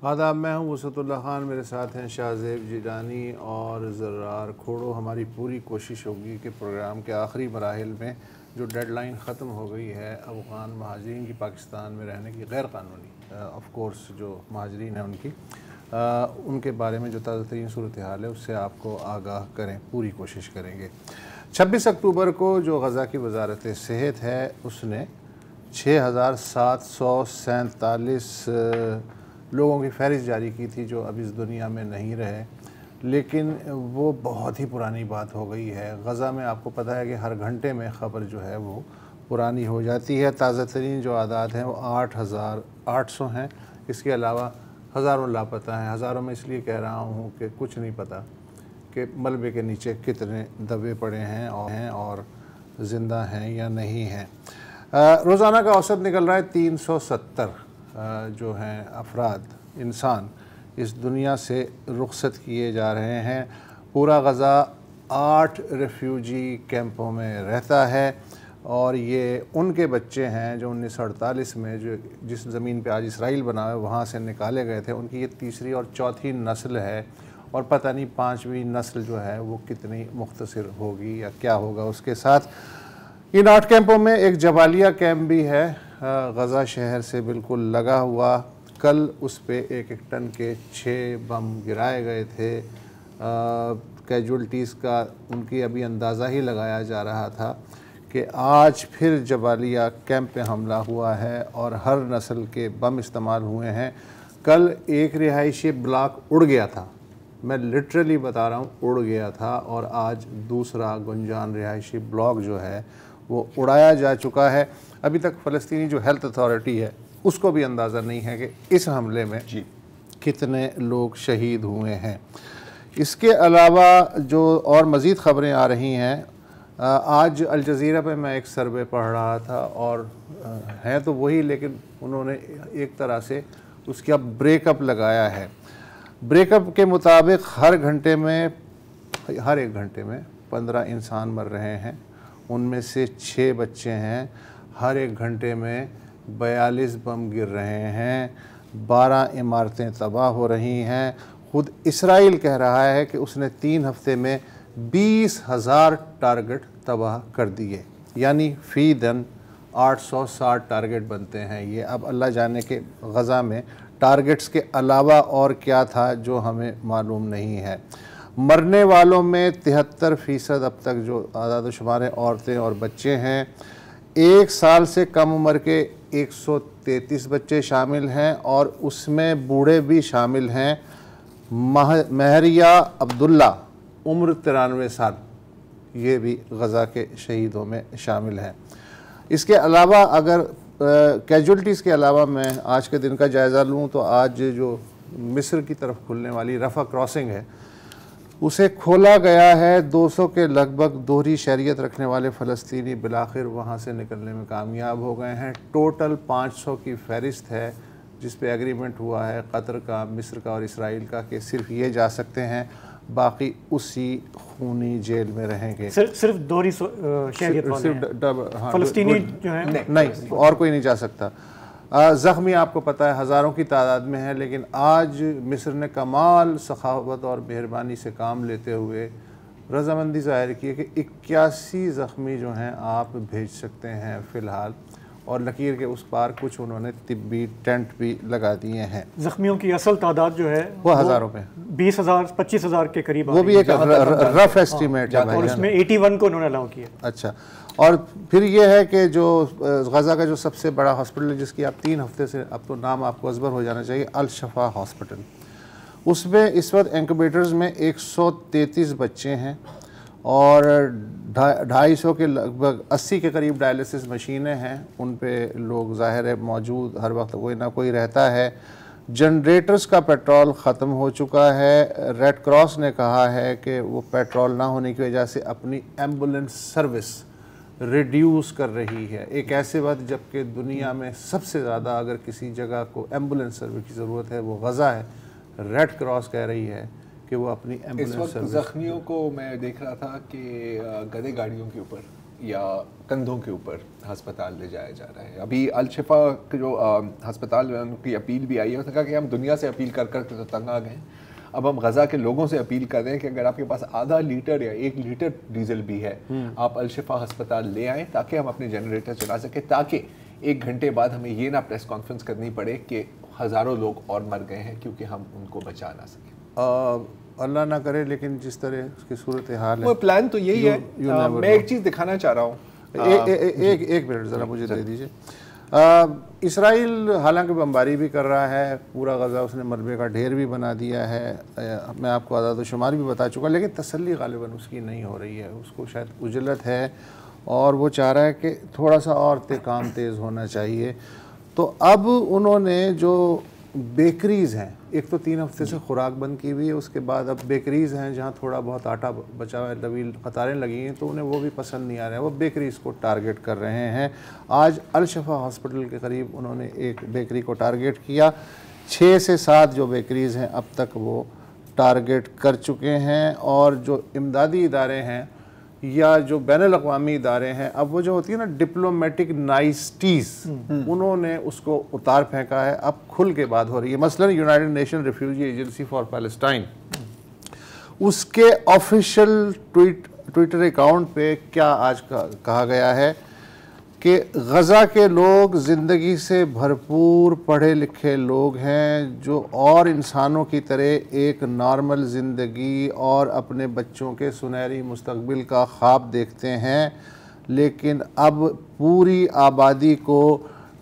आदाब, मैं हूँ वसतुल्लाह ख़ान, मेरे साथ हैं शाहज़ेब जिलानी और ज़र्रार खोड़ो। हमारी पूरी कोशिश होगी कि प्रोग्राम के आखिरी मराहिल में जो डेडलाइन ख़त्म हो गई है अफ़गान महाजरीन की पाकिस्तान में रहने की गैर क़ानूनी ऑफ़ कोर्स जो महाजरीन हैं उनके बारे में जो ताज़ा तरीन सूरत हाल है उससे आपको आगाह करें, पूरी कोशिश करेंगे। 26 अक्टूबर को जो गज़ा की वजारत सेहत है उसने 6747 लोगों की फहरिस्त जारी की थी जो अब इस दुनिया में नहीं रहे, लेकिन वो बहुत ही पुरानी बात हो गई है। गज़ा में आपको पता है कि हर घंटे में ख़बर जो है वो पुरानी हो जाती है। ताज़ा तरीन जो आदात हैं वो 8800 हैं। इसके अलावा हज़ारों लापता हैं। हज़ारों में इसलिए कह रहा हूँ कि कुछ नहीं पता कि मलबे के नीचे कितने दबे पड़े हैं और ज़िंदा हैं या नहीं हैं। रोज़ाना का औसत निकल रहा है 370 जो हैं अफराद इंसान इस दुनिया से रुखसत किए जा रहे हैं। पूरा गज़ा 8 रेफ्यूजी कैंपों में रहता है और ये उनके बच्चे हैं जो 1948 में जो जिस ज़मीन पे आज इसराइल बना है वहाँ से निकाले गए थे। उनकी ये तीसरी और चौथी नस्ल है और पता नहीं 5वीं नस्ल जो है वो कितनी मुख्तसर होगी या क्या होगा उसके साथ। इन 8 कैंपों में एक जबालिया कैंप भी है गज़ा शहर से बिल्कुल लगा हुआ। कल उस पे एक टन के 6 बम गिराए गए थे। कैजुअल्टीज़ का उनकी अभी अंदाज़ा ही लगाया जा रहा था कि आज फिर जबालिया कैंप पे हमला हुआ है और हर नस्ल के बम इस्तेमाल हुए हैं। कल एक रिहायशी ब्लॉक उड़ गया था, मैं लिटरली बता रहा हूँ उड़ गया था, और आज दूसरा गुंजान रिहायशी ब्लॉक जो है वो उड़ाया जा चुका है। अभी तक फ़लस्तीनी जो हेल्थ अथॉरिटी है उसको भी अंदाज़ा नहीं है कि इस हमले में कितने लोग शहीद हुए हैं। इसके अलावा जो और मज़ीद ख़बरें आ रही हैं, आज अल जज़ीरा पे मैं एक सर्वे पढ़ रहा था और हैं तो वही, लेकिन उन्होंने एक तरह से उसका ब्रेकअप लगाया है। ब्रेकअप के मुताबिक हर एक घंटे में 15 इंसान मर रहे हैं, उनमें से 6 बच्चे हैं। हर एक घंटे में 42 बम गिर रहे हैं, 12 इमारतें तबाह हो रही हैं। ख़ुद इसराइल कह रहा है कि उसने 3 हफ्ते में 20,000 टारगेट तबाह कर दिए, यानी फ़ी दिन 860 टारगेट बनते हैं। ये अब अल्लाह जाने के गज़ा में टारगेट्स के अलावा और क्या था जो हमें मालूम नहीं है। मरने वालों में 73% अब तक जो आदाद शुमार है औरतें और बच्चे हैं। 1 साल से कम उम्र के 133 बच्चे शामिल हैं और उसमें बूढ़े भी शामिल हैं। महरिया अब्दुल्ला उम्र 93 साल, ये भी गज़ा के शहीदों में शामिल हैं। इसके अलावा अगर कैजुअल्टीज़ के अलावा मैं आज के दिन का जायज़ा लूँ तो आज जो मिस्र की तरफ खुलने वाली रफ़ा क्रॉसिंग है उसे खोला गया है। 200 के लगभग दोहरी शरीयत रखने वाले फ़लस्तीनी बिलाखिर वहाँ से निकलने में कामयाब हो गए हैं। टोटल 500 की फहरिस्त है जिस पे एग्रीमेंट हुआ है कतर का, मिस्र का और इसराइल का कि सिर्फ ये जा सकते हैं, बाकी उसी खूनी जेल में रहेंगे। सिर्फ दोहरी शहरियत वाले हैं। फ़लस्तीनी जो है नहीं, और कोई नहीं जा सकता। ज़ख्मी आपको पता है हज़ारों की तादाद में है, लेकिन आज मिस्र ने कमाल सखावत और मेहरबानी से काम लेते हुए रज़ामंदी ज़ाहिर की है कि 81 ज़ख्मी जो हैं आप भेज सकते हैं फ़िलहाल, और लकीर के उस पार कुछ उन्होंने तिब्बी टेंट भी लगा दिए हैं। ज़ख्मियों की असल तादाद जो है वो हज़ारों में 20,000 25,000 के करीब, वो भी एक रफ एस्टीमेट है और उसमें 81 को उन्होंने अलाउ किया। अच्छा, और फिर ये है कि जो गज़ा का जो सबसे बड़ा हॉस्पिटल है जिसकी आप 3 हफ्ते से, अब तो नाम आपको अजबर हो जाना चाहिए, अल शफा हॉस्पिटल, उसमें इस वक्त इंक्यूबेटर्स में 133 बच्चे हैं और 250 के लगभग 80 के करीब डायलिसिस मशीनें हैं। उन पे लोग ज़ाहिर है मौजूद हर वक्त कोई ना कोई रहता है। जनरेटर्स का पेट्रोल ख़त्म हो चुका है। रेड क्रॉस ने कहा है कि वो पेट्रोल ना होने की वजह से अपनी एम्बुलेंस सर्विस रिड्यूस कर रही है। एक ऐसे वक्त जबकि दुनिया में सबसे ज़्यादा अगर किसी जगह को एम्बुलेंस सर्विस की ज़रूरत है वो गज़ा है, रेड क्रॉस कह रही है कि वो अपनी एम्बुलेंस सर्विस। ज़ख्मियों को मैं देख रहा था कि गधे गाड़ियों के ऊपर या कंधों के ऊपर अस्पताल ले जाया जा रहा है। अभी अल शिफा के जो अस्पताल में उनकी अपील भी आई है, उसने कहा कि हम दुनिया से अपील कर कर तो तंग आ गए हैं, अब हम गज़ा के लोगों से अपील कर रहे हैं कि अगर आपके पास आधा लीटर या 1 लीटर डीजल भी है, आप अल शिफा अस्पताल ले आएँ ताकि हम अपने जनरेटर चला सकें, ताकि 1 घंटे बाद हमें ये ना प्रेस कॉन्फ्रेंस करनी पड़े कि हज़ारों लोग और मर गए हैं क्योंकि हम उनको बचा ना सकें। अल्लाह ना करे, लेकिन जिस तरह उसकी सूरत हाल है, वो प्लान तो यही है। मैं एक चीज़ दिखाना चाह रहा हूँ, एक मिनट ज़रा मुझे दे दीजिए। इसराइल हालांकि बमबारी भी कर रहा है, पूरा गज़ा उसने मलबे का ढेर भी बना दिया है, मैं आपको आदाद शुमार भी बता चुका, लेकिन तसल्ली गालिबन उसकी नहीं हो रही है। उसको शायद उजलत है और वो चाह रहा है कि थोड़ा सा और काम तेज़ होना चाहिए। तो अब उन्होंने जो बेकरीज़ हैं, एक तो 3 हफ्ते से खुराक बंद की हुई है, उसके बाद अब बेकरीज़ हैं जहाँ थोड़ा बहुत आटा बचा हुआ है, तवील कतारें लगी हैं, तो उन्हें वो भी पसंद नहीं आ रहे हैं, वो बेकरीज़ को टारगेट कर रहे हैं। आज अल शिफा हॉस्पिटल के करीब उन्होंने एक बेकरी को टारगेट किया, 6 से 7 जो बेकरीज़ हैं अब तक वो टारगेट कर चुके हैं। और जो इमदादी इदारे हैं या जो बैनुल अक़वामी इदारे हैं, अब वो जो होती है ना डिप्लोमेटिक नाइस्टीज़, उन्होंने उसको उतार फेंका है, अब खुल के बात हो रही है। मसलन United nation refugee agency for Palestine, उसके ऑफिशियल ट्विटर अकाउंट पे क्या आज कहा गया है कि गज़ा के लोग ज़िंदगी से भरपूर पढ़े लिखे लोग हैं जो और इंसानों की तरह एक नॉर्मल ज़िंदगी और अपने बच्चों के सुनहरी मुस्तकबिल का ख्वाब देखते हैं, लेकिन अब पूरी आबादी को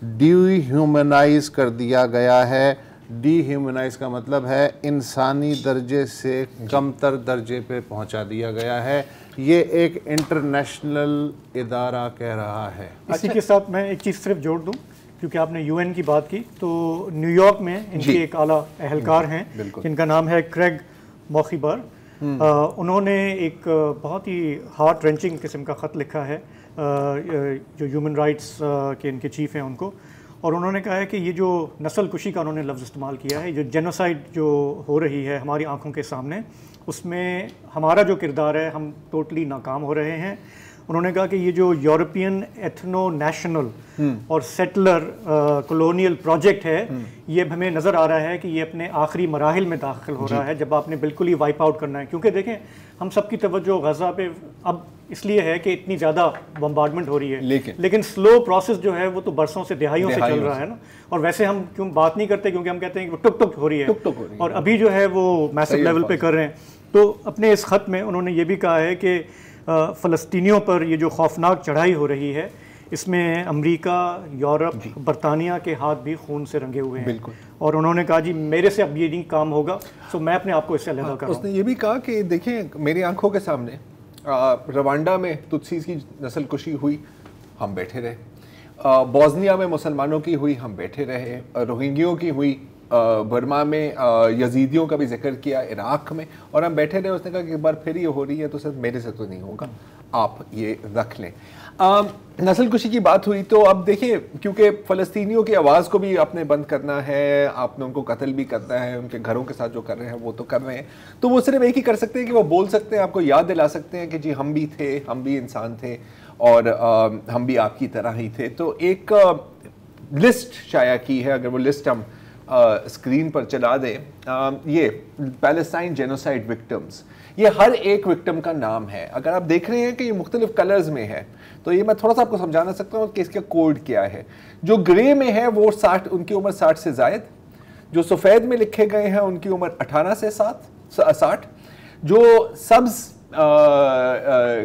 डीह्यूमनाइज कर दिया गया है। डीह्यूमनाइज का मतलब है इंसानी दर्जे से कमतर दर्जे पे पहुंचा दिया गया है। ये एक इंटरनेशनल इदारा कह रहा है। इसी के साथ मैं एक चीज़ सिर्फ जोड़ दूं, क्योंकि आपने यूएन की बात की, तो न्यूयॉर्क में इनके एक आला अहलकार हैं जिनका नाम है क्रेग मॉखीबर। उन्होंने एक बहुत ही हार्ट रेंचिंग किस्म का ख़त लिखा है जो ह्यूमन राइट्स के इनके चीफ हैं उनको, और उन्होंने कहा है कि ये जो नस्ल कुशी का उन्होंने लफ्ज़ इस्तेमाल किया है, जो जेनोसाइड जो हो रही है हमारी आंखों के सामने, उसमें हमारा जो किरदार है हम टोटली नाकाम हो रहे हैं। उन्होंने कहा कि ये जो यूरोपियन एथनो नेशनल और सेटलर कॉलोनियल प्रोजेक्ट है, ये हमें नज़र आ रहा है कि ये अपने आखिरी मराहिल में दाखिल हो रहा है, जब आपने बिल्कुल ही वाइप आउट करना है। क्योंकि देखें, हम सबकी तवज्जो गज़ा पे अब इसलिए है कि इतनी ज़्यादा बम्बार्डमेंट हो रही है, लेकिन स्लो प्रोसेस जो है वो तो बरसों से दिहाइयों से चल रहा है ना। और वैसे हम क्यों बात नहीं करते, क्योंकि हम कहते हैं कि वो टुक टुक हो रही है, और अभी जो है वो मैसिव लेवल पे कर रहे हैं। तो अपने इस ख़त में उन्होंने ये भी कहा है कि फ़लस्तीनियों पर ये जो खौफनाक चढ़ाई हो रही है, इसमें अमेरिका, यूरोप, बरतानिया के हाथ भी खून से रंगे हुए हैं। और उन्होंने कहा जी मेरे से अब ये नहीं काम होगा, तो मैं अपने आप को इससे अलग कर रहा हूं। उसने ये भी कहा कि देखिए मेरी आंखों के सामने रवांडा में तुत्सीज़ की नस्ल कुशी हुई, हम बैठे रहे। बोस्निया में मुसलमानों की हुई, हम बैठे रहे। रोहिंग्यों की हुई, बर्मा में यजीदियों का भी जिक्र किया, इराक में, और हम बैठे रहे। उसने कहा कि एक बार फिर ये हो रही है तो सिर्फ मेरे से तो नहीं होगा, आप ये रख लें। नस्ल कुशी की बात हुई तो अब देखिए, क्योंकि फ़लस्तीनियों की आवाज़ को भी आपने बंद करना है, आपने उनको कत्ल भी करना है, उनके घरों के साथ जो कर रहे हैं वो तो कर रहे हैं, तो वो सिर्फ एक ही कर सकते हैं कि वो बोल सकते हैं, आपको याद दिला सकते हैं कि जी हम भी थे, हम भी इंसान थे और हम भी आपकी तरह ही थे। तो एक लिस्ट शाया की है, अगर वो लिस्ट हम स्क्रीन पर चला दें, ये पैलेस्टाइन जेनोसाइड विक्टिम्स, ये हर एक विक्टिम का नाम है। अगर आप देख रहे हैं कि ये मुख्तलिफ कलर्स में है, तो ये मैं थोड़ा सा आपको समझाना सकता हूँ कि इसका कोड क्या है। जो ग्रे में है वो 60, उनकी उम्र 60 से जायद। जो सफ़ेद में लिखे गए हैं उनकी उम्र 18 से 60। जो सब्ज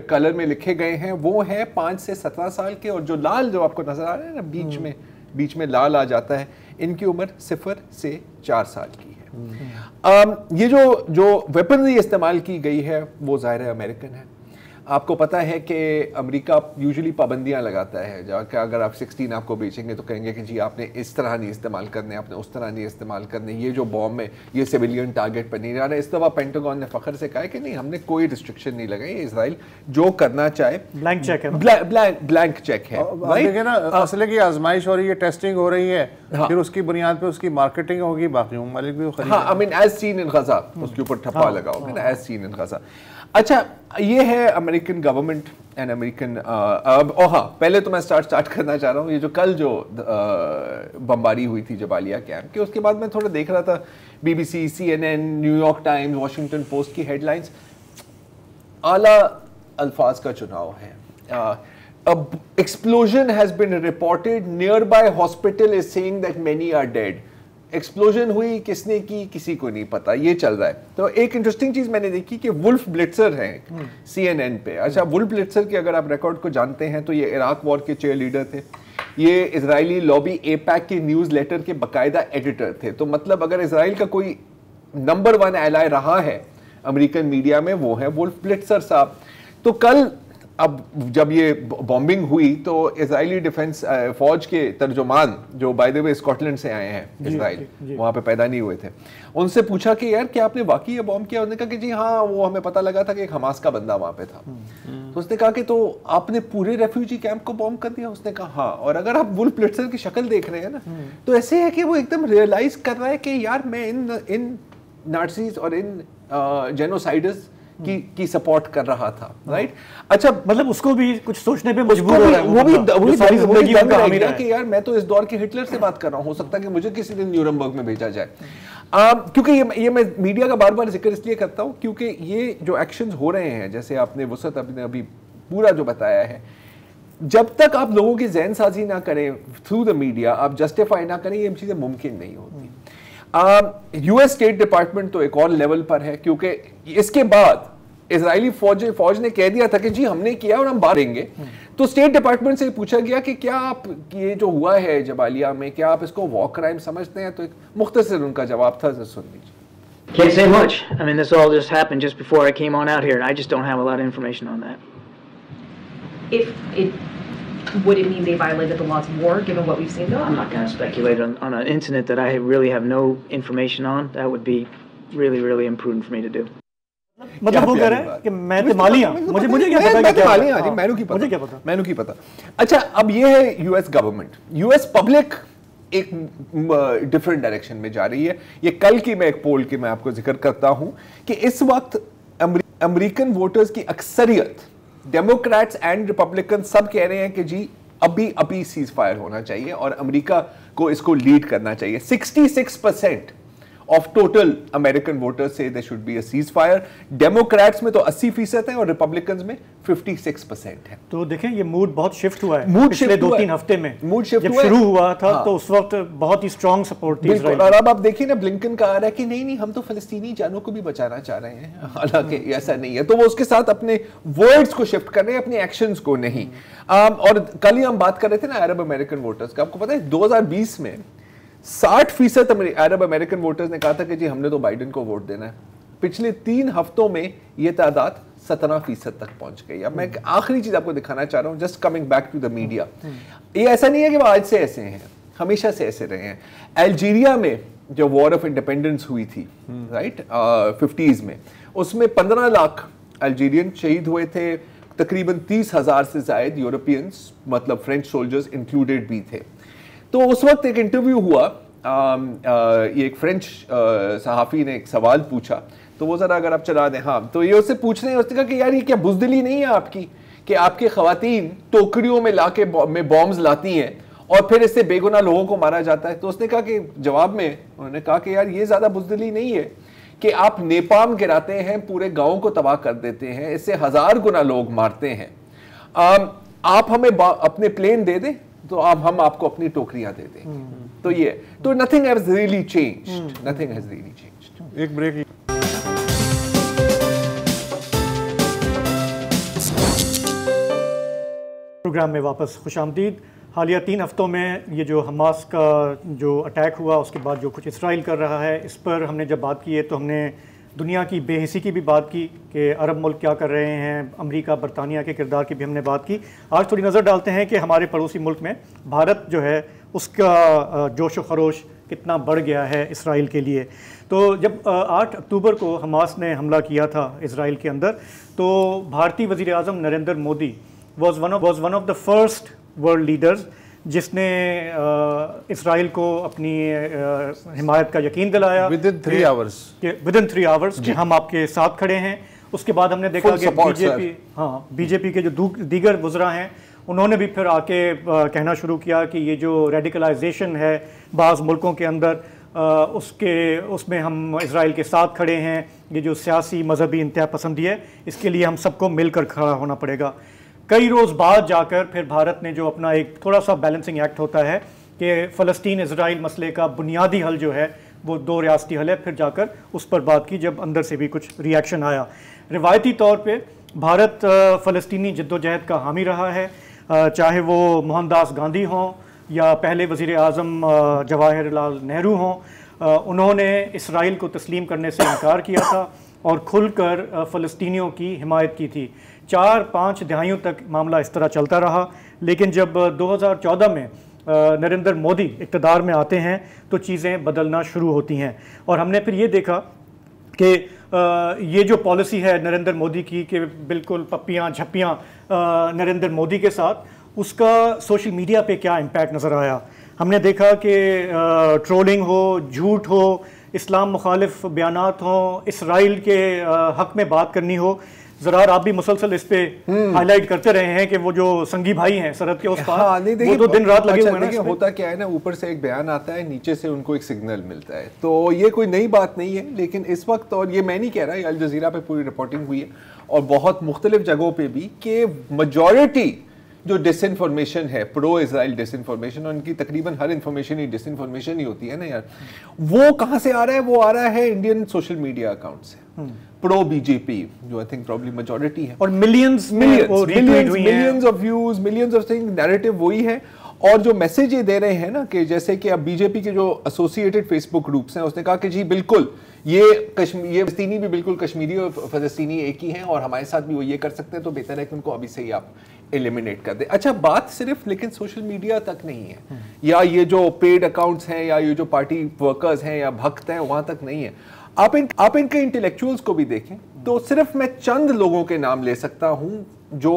कलर में लिखे गए हैं वो हैं 5 से 17 साल के, और जो लाल जो आपको नजर आ रहा है ना, बीच में लाल आ जाता है, इनकी उम्र 0 से 4 साल की है। ये जो वेपनरी इस्तेमाल की गई है वो ज़ाहिर है अमेरिकन है। आपको पता है कि अमेरिका यूजुअली पाबंदियां लगाता है, जाकर अगर आप 16 आपको बेचेंगे तो कहेंगे कि जी आपने इस तरह नहीं इस्तेमाल करने, आपने उस तरह नहीं इस्तेमाल करने, ये जो बॉम्ब है ये सिविलियन टारगेट पर नहीं जा रहा है। इस दफ़ा पेंटागन ने फ़ख्र से कहा है कि नहीं, हमने कोई रिस्ट्रिक्शन नहीं लगाई, इसराइल जो करना चाहे ब्लैंक चेक है, ब्लैंक चेक है। देखिए ना, असले की आजमाइश हो रही है, टेस्टिंग हो रही है, फिर उसकी बुनियाद पे उसकी मार्केटिंग होगी, बाकी ममालिक भी खरीदेंगे। हाँ, I mean as seen in Gaza, उसके ऊपर ठप्पा लगा होगा ना, एज सीन इन गज़ा। अच्छा, ये है अमेरिकन गवर्नमेंट एंड अमेरिकन हाँ, पहले तो मैं स्टार्ट करना चाह रहा हूँ ये जो कल जो बमबारी हुई थी जबालिया कैंप के, उसके बाद मैं थोड़ा देख रहा था BBC, CNN, New York Times, Washington Post की हेडलाइंस, आला अल्फाज का चुनाव है। Explosion has been reported, nearby hospital is saying that many are dead. Explosion हुई, किसने की किसी को नहीं पता, ये चल रहा है। तो एक इंटरेस्टिंग चीज मैंने देखी कि वुल्फ ब्लिट्जर हैं CNN पे। अच्छा, वुल्फ ब्लिट्जर के अगर आप रिकॉर्ड को जानते हैं तो ये इराक वॉर के चेयर लीडर थे, ये इजरायली लॉबी APAC के न्यूज लेटर के बाकायदा एडिटर थे। तो मतलब अगर इसराइल का कोई नंबर 1 एलाय रहा है अमेरिकन मीडिया में, वो है वुल्फ ब्लिट्जर साहब। तो कल अब जब ये बॉम्बिंग हुई तो इजरायली डिफेंस फौज के तर्जुमान, जो बाय द वे स्कॉटलैंड से आए हैं इजराइल, वहां पे पैदा नहीं हुए थे, उनसे पूछा कि यार क्या आपने वाकई ये बॉम्ब किया? उन्होंने कहा कि जी हाँ, वो हमें पता लगा था कि एक हमास का बंदा वहां पे था। तो उसने कहा कि तो आपने पूरे रेफ्यूजी कैंप को बॉम्ब कर दिया? उसने कहा हाँ। और अगर आप वुल्फ ब्लिट्जर की शक्ल देख रहे हैं ना, तो ऐसे है कि वो एकदम रियलाइज कर रहा है कि यार मैं इन नाज़ीज़ और इन जेनोसाइडर्स की सपोर्ट कर रहा था, राइट? अच्छा, मतलब उसको भी कुछ सोचने पे मजबूर हो रहा है, वो सारी जिंदगी दंग रह गया कि यार मैं तो इस दौर के हिटलर से बात कर रहा हूँ, हो सकता है कि मुझे किसी दिन न्यूरमबर्ग में भेजा जाए। क्योंकि ये मैं मीडिया का बार बार जिक्र इसलिए करता हूँ क्योंकि ये जो एक्शंस हो रहे हैं, जैसे आपने वसत अभी पूरा जो बताया है, जब तक आप लोगों की जहन साजी ना करें थ्रू द मीडिया, आप जस्टिफाई ना करें, ये चीजें मुमकिन नहीं होती। US स्टेट डिपार्टमेंट तो एक और लेवल पर है, क्योंकि इसके बाद इजरायली फौज ने कह दिया था कि जी हमने किया और हम बाहर देंगे। तो स्टेट डिपार्टमेंट से पूछा गया कि क्या आप ये जो हुआ है जबालिया में, क्या आप इसको वॉर क्राइम समझते हैं? तो एक मुख्तसर उनका जवाब था, सुन लीजिए। Can't say much. I mean, this all just happened just before I came on out here, and I just don't have a lot of information on that. Would it mean they violated the laws of war, given what we've seen? No, I'm not going to speculate on an incident that I really have no information on. That would be really, really imprudent for me to do. मतलब वो कह रहा है कि मैं तो माली हूं, मुझे क्या पता, मैं तो माली हूं, मैनू की पता। अच्छा, अब ये है US गवर्नमेंट, US पब्लिक एक डिफरेंट डायरेक्शन में जा रही है। ये कल की मैं एक पोल की मैं आपको जिक्र करता हूं कि इस वक्त अमेरिकन वोटर्स की अक्सरियत, डेमोक्रेट्स एंड रिपब्लिकन, सब कह रहे हैं कि जी अभी सीज फायर होना चाहिए और अमेरिका को इसको लीड करना चाहिए। 66% of total American voters say there should be a ceasefire. Democrats में तो 80% है और रिपब्लिकन्स में 56% है। तो देखें ये मूड बहुत शिफ्ट हुआ है पिछले 2-3 हफ्ते में। मूड शिफ्ट जब शुरू हुआ था तो उस वक्त बहुत ही स्ट्रॉन्ग सपोर्ट थी इजराइल। और अब आप देखिए ना, ब्लिंकन का आ रहा है कि नहीं हम तो फलस्तीनी जानों को भी बचाना चाह रहे हैं, हालांकि ऐसा नहीं है। तो वो उसके साथ अपने वर्ड्स को शिफ्ट कर रहे हैं, अपने एक्शंस को नहीं। और कल ही हम बात कर रहे थे ना अरब अमेरिकन वोटर्स का। आपको पता है 2020 में 60% अरब अमेरिकन वोटर्स ने कहा था कि जी हमने तो बाइडेन को वोट देना है। पिछले 3 हफ्तों में ये तादाद 17% तक पहुंच गई। अब मैं आखिरी चीज आपको दिखाना चाह रहा हूं, just coming back to the media. ये ऐसा नहीं है कि वो आज से ऐसे हैं, हमेशा से ऐसे रहे हैं। अल्जीरिया में जो वॉर ऑफ इंडिपेंडेंस हुई थी, राइट, 50s में, उसमें 15 लाख अल्जीरियन शहीद हुए थे। तकरीबन 30,000 से ज्यादा यूरोपियंस, मतलब फ्रेंच सोल्जर्स इंक्लूडेड भी थे। तो उस वक्त एक इंटरव्यू हुआ, ये एक फ्रेंच सहाफ़ी ने एक सवाल पूछा, तो वो ज़रा अगर आप चला दें। हाँ, तो ये उससे पूछ रहे हैं, उसने कहा कि यार ये क्या बुज़दिली नहीं है आपकी कि आपके ख़वातीन टोकरियों में लाके में बॉम्ब्स लाती हैं और फिर इससे बेगुनाह लोगों को मारा जाता है? तो उसने कहा कि जवाब में उन्होंने कहा कि यार ये ज़्यादा बुज़दिली नहीं है कि आप नेपाम गिराते हैं, पूरे गाँव को तबाह कर देते हैं, इससे 1000 गुना लोग मारते हैं। आप हमें अपने प्लेन दे दें तो हम आपको अपनी टोकरियां दे देंगे। तो ये तो nothing has really changed, nothing has really changed. एक ब्रेक। प्रोग्राम में वापस खुशामदीद। हालिया 3 हफ्तों में ये जो हमास का जो अटैक हुआ, उसके बाद जो कुछ इसराइल कर रहा है, इस पर हमने जब बात की है तो हमने दुनिया की बेहिसी की भी बात की कि अरब मुल्क क्या कर रहे हैं, अमेरिका बरतानिया के किरदार की भी हमने बात की। आज थोड़ी नज़र डालते हैं कि हमारे पड़ोसी मुल्क में भारत जो है उसका जोश व खरोश कितना बढ़ गया है इसराइल के लिए। तो जब 8 अक्टूबर को हमास ने हमला किया था इसराइल के अंदर, तो भारतीय वज़ीर आज़म Narendra Modi was one of the first world leaders जिसने इसराइल को अपनी हिमायत का यकीन दिलाया विदिन 3 आवर्स कि हम आपके साथ खड़े हैं। उसके बाद हमने देखा कि बीजेपी के जो दीगर वुज़रा हैं उन्होंने भी फिर आके कहना शुरू किया कि ये जो रेडिकलाइजेशन है बाज़ मुल्कों के अंदर उसमें हम इजराइल के साथ खड़े हैं। ये जो सियासी मजहबी इंतहा पसंदी है इसके लिए हम सबको मिलकर खड़ा होना पड़ेगा। कई रोज़ बाद जाकर फिर भारत ने जो अपना एक थोड़ा सा बैलेंसिंग एक्ट होता है कि फ़लस्तीन इजराइल मसले का बुनियादी हल जो है वो 2 रियासती हल है, फिर जाकर उस पर बात की जब अंदर से भी कुछ रिएक्शन आया। रिवायती तौर पे भारत फ़लस्तीनी जद्दोजहद का हामी रहा है, चाहे वो मोहनदास गांधी हों या पहले वज़ीर आज़म जवाहरलाल नेहरू हों। उन्होंने इसराइल को तस्लीम करने से इनकार किया था और खुलकर फ़लस्तीनियों की हिमायत की थी। 4-5 दहाइयों तक मामला इस तरह चलता रहा, लेकिन जब 2014 में नरेंद्र मोदी इक़्तिदार में आते हैं तो चीज़ें बदलना शुरू होती हैं। और हमने फिर ये देखा कि ये जो पॉलिसी है नरेंद्र मोदी की कि बिल्कुल पप्पियाँ झप्पियाँ नरेंद्र मोदी के साथ, उसका सोशल मीडिया पे क्या इम्पैक्ट नज़र आया। हमने देखा कि ट्रोलिंग हो, झूठ हो, इस्लाम मुखालिफ बयानात हों, इसराइल के हक़ में बात करनी हो। ज़रा आप भी मुसलसल इस पे हाईलाइट करते रहे हैं कि वो जो संगी भाई हैं सरहद के उस पार, वो तो दिन रात लगे हुए हैं। होता क्या है ना, ऊपर से एक बयान आता है, नीचे से उनको एक सिग्नल मिलता है, तो ये कोई नई बात नहीं है। लेकिन इस वक्त, और ये मैं नहीं कह रहा, अल जज़ीरा पे पूरी रिपोर्टिंग हुई है और बहुत मुख्तलिफ जगहों पे भी, कि मेजॉरिटी जो डिसइंफॉर्मेशन है, प्रो इजराइल डिसइंफॉर्मेशन, और उनकी तकरीबन हर इंफॉर्मेशन ही डिसइंफॉर्मेशन ही होती है ना यार, वो कहाँ से आ रहा है? वो आ रहा है इंडियन सोशल मीडिया अकाउंट से, प्रो बीजेपी, जो आई थिंक प्रॉब्ली मेजॉरिटी है, और millions of views, millions of thing, narrative वही है। और जो मैसेज ये दे रहे हैं ना, कि जैसे कि अब बीजेपी के जो एसोसिएटेड फेसबुक ग्रुप्स हैं, उसने कहा कि जी बिल्कुल ये फलस्तीनी भी बिल्कुल कश्मीरी और फलस्तीनी एक ही हैं और हमारे साथ भी वो ये कर सकते हैं, तो बेहतर है कि उनको अभी से ही आप एलिमिनेट कर दे। अच्छा, बात सिर्फ लेकिन सोशल मीडिया तक नहीं है, या ये जो पेड अकाउंट्स हैं, या ये जो पार्टी वर्कर्स हैं या भक्त हैं, वहां तक नहीं है। आप इनके इंटेलेक्चुअल्स को भी देखें तो सिर्फ मैं चंद लोगों के नाम ले सकता हूं जो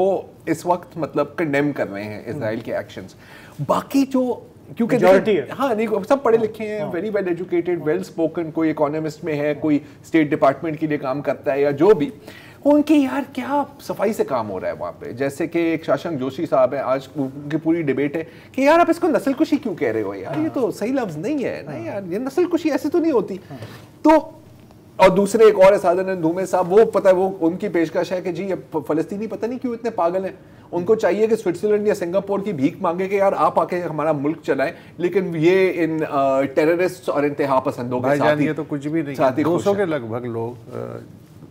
इस वक्त मतलब कंडेम कर रहे हैं इजराइल के एक्शंस। बाकी जो, क्योंकि हाँ नहीं, सब पढ़े लिखे हैं, very well educated, well spoken, कोई इकोनॉमिस्ट में है, कोई स्टेट डिपार्टमेंट के लिए काम करता है, या जो भी, उनकी यार क्या सफाई से काम हो रहा है वहाँ पे। जैसे कि एक शासन जोशी साहब है, आज उनकी पूरी डिबेट है कि यार आप इसको नस्लकुशी क्यों कह रहे हो यार, ये तो सही लफ्ज नहीं है ना यार, ये नस्लकुशी ऐसे तो नहीं होती। तो और दूसरे एक और है साधन धूमे साहब, वो पता है, वो उनकी पेशकश है कि जी फलस्तीनी पता नहीं क्यों इतने पागल हैं, उनको चाहिए कि स्विट्जरलैंड या सिंगापुर की भीख मांगे कि यार आप आके हमारा मुल्क चलाएं, लेकिन ये इन टेररिस्ट और इंतहा पसंदों के साथ ये तो कुछ भी नहीं है। 200 के लगभग लोग